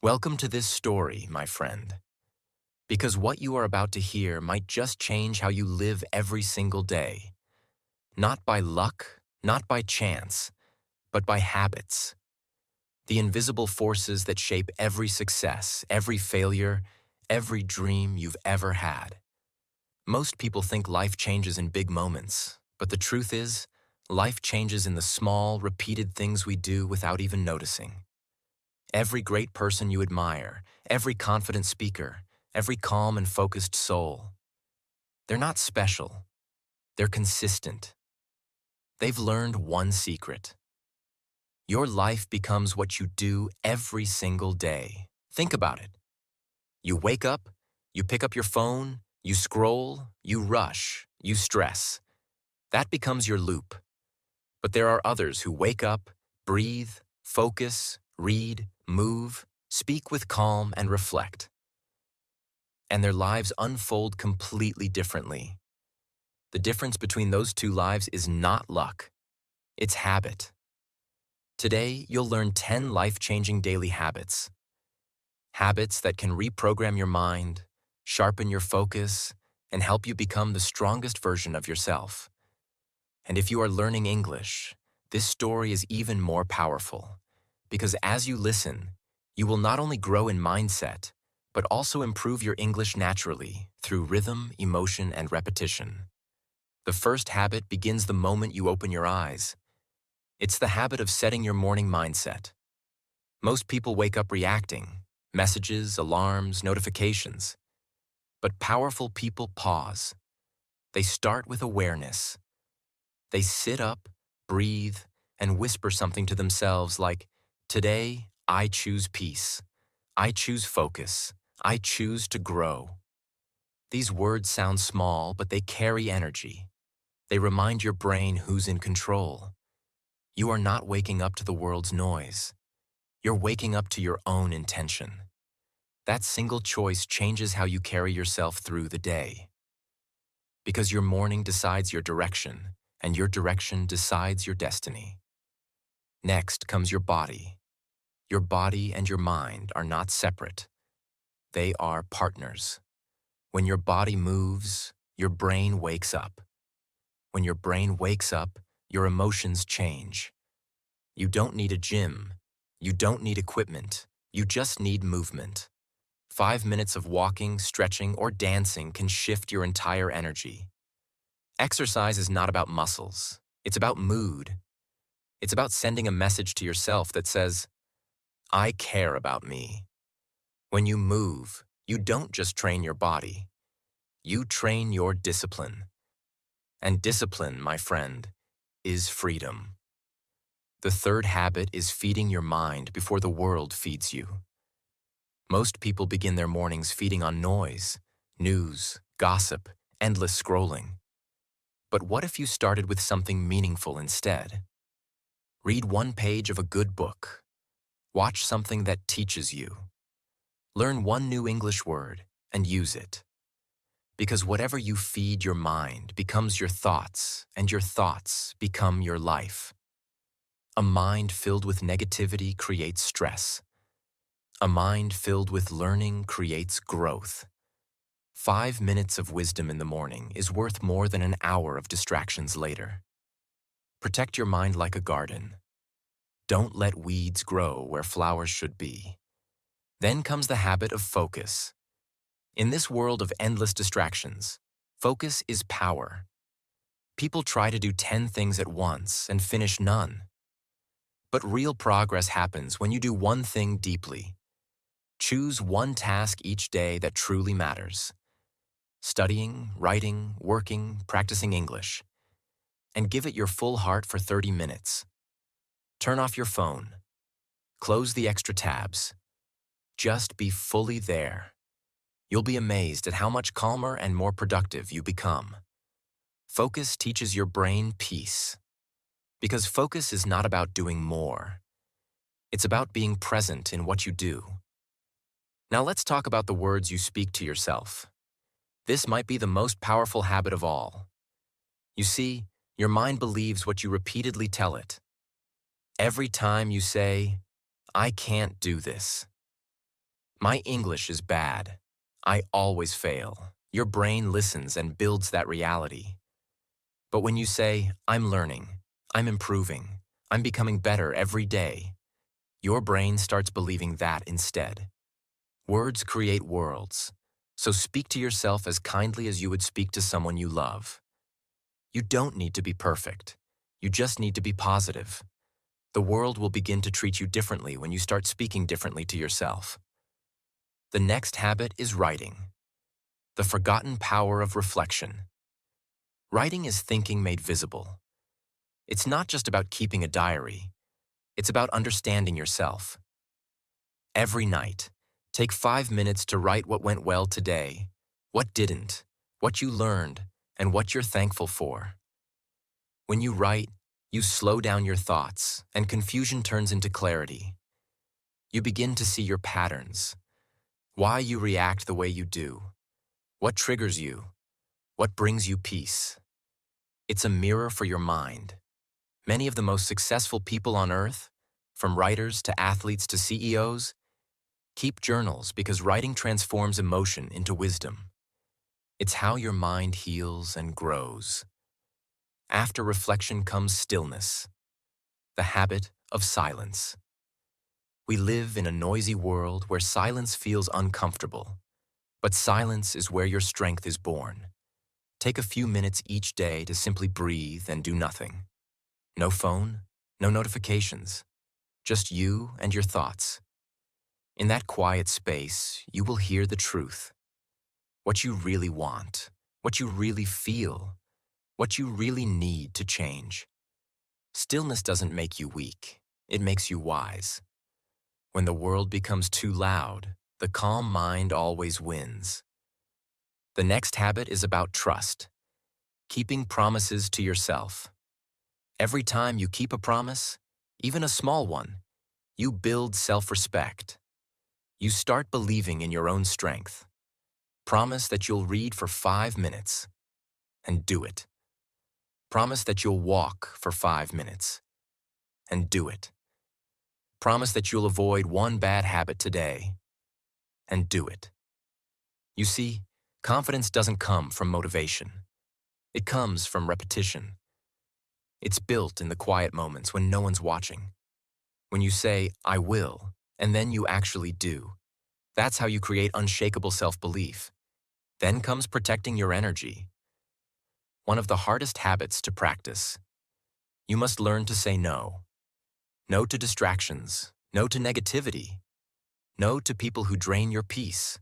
Welcome to this story, my friend, because what you are about to hear might just change how you live every single day. Not by luck, not by chance, but by habits. The invisible forces that shape every success, every failure, every dream you've ever had. Most people think life changes in big moments, but the truth is, life changes in the small, repeated things we do without even noticing. Every great person you admire, every confident speaker, every calm and focused soul, they're not special. They're consistent. They've learned one secret. Your life becomes what you do every single day. Think about it. You wake up, you pick up your phone, you scroll, you rush, you stress. That becomes your loop. But there are others who wake up, breathe, focus, read, move, speak with calm, and reflect. And their lives unfold completely differently. The difference between those two lives is not luck. It's habit. Today, you'll learn 10 life-changing daily habits. Habits that can reprogram your mind, sharpen your focus, and help you become the strongest version of yourself. And if you are learning English, this story is even more powerful, because as you listen, you will not only grow in mindset, but also improve your English naturally through rhythm, emotion, and repetition. The first habit begins the moment you open your eyes. It's the habit of setting your morning mindset. Most people wake up reacting, messages, alarms, notifications. But powerful people pause. They start with awareness. They sit up, breathe, and whisper something to themselves like, "Today, I choose peace. I choose focus. I choose to grow." These words sound small, but they carry energy. They remind your brain who's in control. You are not waking up to the world's noise. You're waking up to your own intention. That single choice changes how you carry yourself through the day. Because your morning decides your direction, and your direction decides your destiny. Next comes your body. Your body and your mind are not separate. They are partners. When your body moves, your brain wakes up. When your brain wakes up, your emotions change. You don't need a gym. You don't need equipment. You just need movement. 5 minutes of walking, stretching, or dancing can shift your entire energy. Exercise is not about muscles. It's about mood. It's about sending a message to yourself that says, "I care about me." When you move, you don't just train your body. You train your discipline. And discipline, my friend, is freedom. The third habit is feeding your mind before the world feeds you. Most people begin their mornings feeding on noise, news, gossip, endless scrolling. But what if you started with something meaningful instead? Read one page of a good book. Watch something that teaches you. Learn one new English word and use it. Because whatever you feed your mind becomes your thoughts, and your thoughts become your life. A mind filled with negativity creates stress. A mind filled with learning creates growth. 5 minutes of wisdom in the morning is worth more than an hour of distractions later. Protect your mind like a garden. Don't let weeds grow where flowers should be. Then comes the habit of focus. In this world of endless distractions, focus is power. People try to do 10 things at once and finish none. But real progress happens when you do one thing deeply. Choose one task each day that truly matters. Studying, writing, working, practicing English. And give it your full heart for 30 minutes. Turn off your phone. Close the extra tabs. Just be fully there. You'll be amazed at how much calmer and more productive you become. Focus teaches your brain peace. Because focus is not about doing more. It's about being present in what you do. Now let's talk about the words you speak to yourself. This might be the most powerful habit of all. You see, your mind believes what you repeatedly tell it. Every time you say, "I can't do this," My English is bad. I always fail. Your brain listens and builds that reality. But when you say, I'm learning, I'm improving, I'm becoming better every day, your brain starts believing that instead. Words create worlds. So speak to yourself as kindly as you would speak to someone you love. You don't need to be perfect. You just need to be positive. The world will begin to treat you differently when you start speaking differently to yourself. The next habit is writing. The forgotten power of reflection. Writing is thinking made visible. It's not just about keeping a diary. It's about understanding yourself. Every night, take 5 minutes to write what went well today, what didn't, what you learned, and what you're thankful for. When you write, you slow down your thoughts, and confusion turns into clarity. You begin to see your patterns, why you react the way you do, what triggers you, what brings you peace. It's a mirror for your mind. Many of the most successful people on earth, from writers to athletes to CEOs, keep journals because writing transforms emotion into wisdom. It's how your mind heals and grows. After reflection comes stillness, the habit of silence. We live in a noisy world where silence feels uncomfortable, but silence is where your strength is born. Take a few minutes each day to simply breathe and do nothing. No phone, no notifications, just you and your thoughts. In that quiet space, you will hear the truth. What you really want, what you really feel, what you really need to change. Stillness doesn't make you weak, it makes you wise. When the world becomes too loud, the calm mind always wins. The next habit is about trust. Keeping promises to yourself. Every time you keep a promise, even a small one, you build self-respect. You start believing in your own strength. Promise that you'll read for 5 minutes, and do it. Promise that you'll walk for 5 minutes, and do it. Promise that you'll avoid one bad habit today, and do it. You see, confidence doesn't come from motivation. It comes from repetition. It's built in the quiet moments when no one's watching. When you say, I will, and then you actually do. That's how you create unshakable self-belief. Then comes protecting your energy. One of the hardest habits to practice. You must learn to say no. No to distractions. No to negativity. No to people who drain your peace.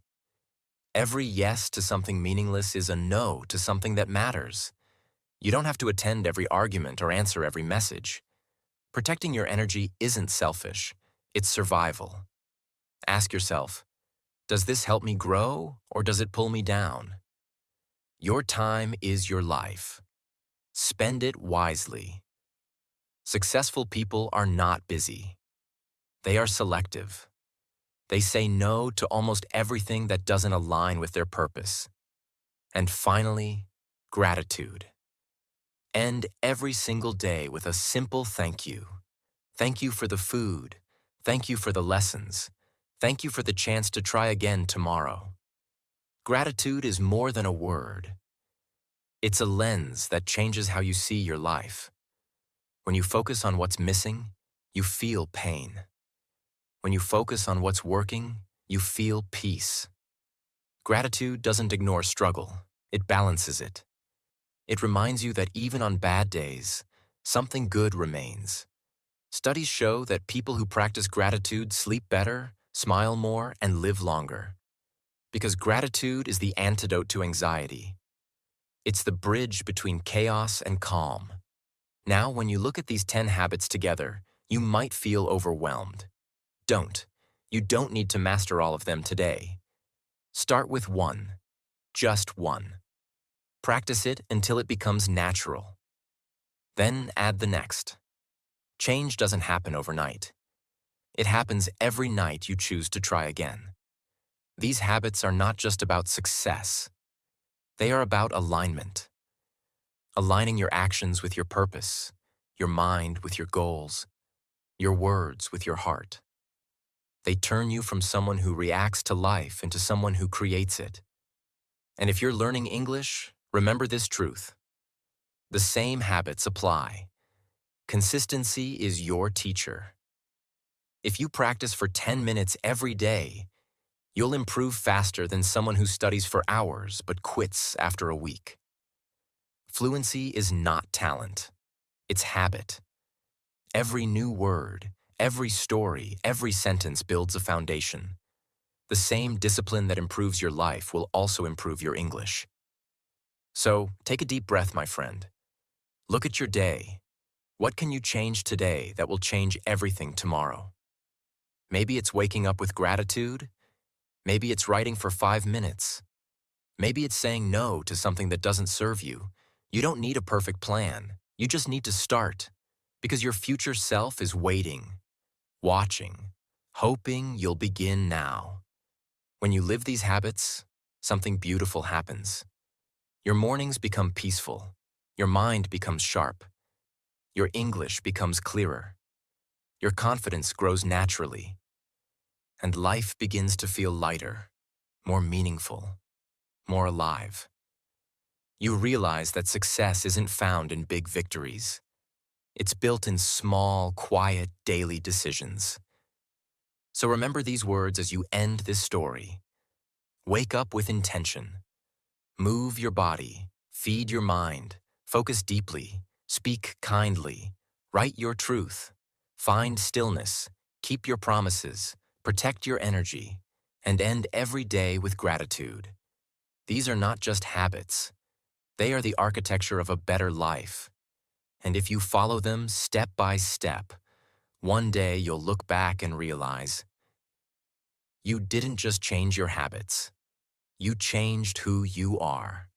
Every yes to something meaningless is a no to something that matters. You don't have to attend every argument or answer every message. Protecting your energy isn't selfish. It's survival. Ask yourself, does this help me grow or does it pull me down? Your time is your life. Spend it wisely. Successful people are not busy. They are selective. They say no to almost everything that doesn't align with their purpose. And finally, gratitude. End every single day with a simple thank you. Thank you for the food. Thank you for the lessons. Thank you for the chance to try again tomorrow. Gratitude is more than a word. It's a lens that changes how you see your life. When you focus on what's missing, you feel pain. When you focus on what's working, you feel peace. Gratitude doesn't ignore struggle. It balances it. It reminds you that even on bad days, something good remains. Studies show that people who practice gratitude sleep better, smile more, and live longer. Because gratitude is the antidote to anxiety. It's the bridge between chaos and calm. Now, when you look at these 10 habits together, you might feel overwhelmed. Don't. You don't need to master all of them today. Start with one. Just one. Practice it until it becomes natural. Then add the next. Change doesn't happen overnight. It happens every night you choose to try again. These habits are not just about success. They are about alignment. Aligning your actions with your purpose, your mind with your goals, your words with your heart. They turn you from someone who reacts to life into someone who creates it. And if you're learning English, remember this truth. The same habits apply. Consistency is your teacher. If you practice for 10 minutes every day, you'll improve faster than someone who studies for hours but quits after a week. Fluency is not talent. It's habit. Every new word, every story, every sentence builds a foundation. The same discipline that improves your life will also improve your English. So, take a deep breath, my friend. Look at your day. What can you change today that will change everything tomorrow? Maybe it's waking up with gratitude. Maybe it's writing for 5 minutes. Maybe it's saying no to something that doesn't serve you. You don't need a perfect plan. You just need to start. Because your future self is waiting, watching, hoping you'll begin now. When you live these habits, something beautiful happens. Your mornings become peaceful. Your mind becomes sharp. Your English becomes clearer. Your confidence grows naturally. And life begins to feel lighter, more meaningful, more alive. You realize that success isn't found in big victories. It's built in small, quiet, daily decisions. So remember these words as you end this story. Wake up with intention. Move your body. Feed your mind. Focus deeply. Speak kindly. Write your truth. Find stillness. Keep your promises. Protect your energy. And end every day with gratitude. These are not just habits. They are the architecture of a better life. And if you follow them step by step, one day you'll look back and realize you didn't just change your habits. You changed who you are.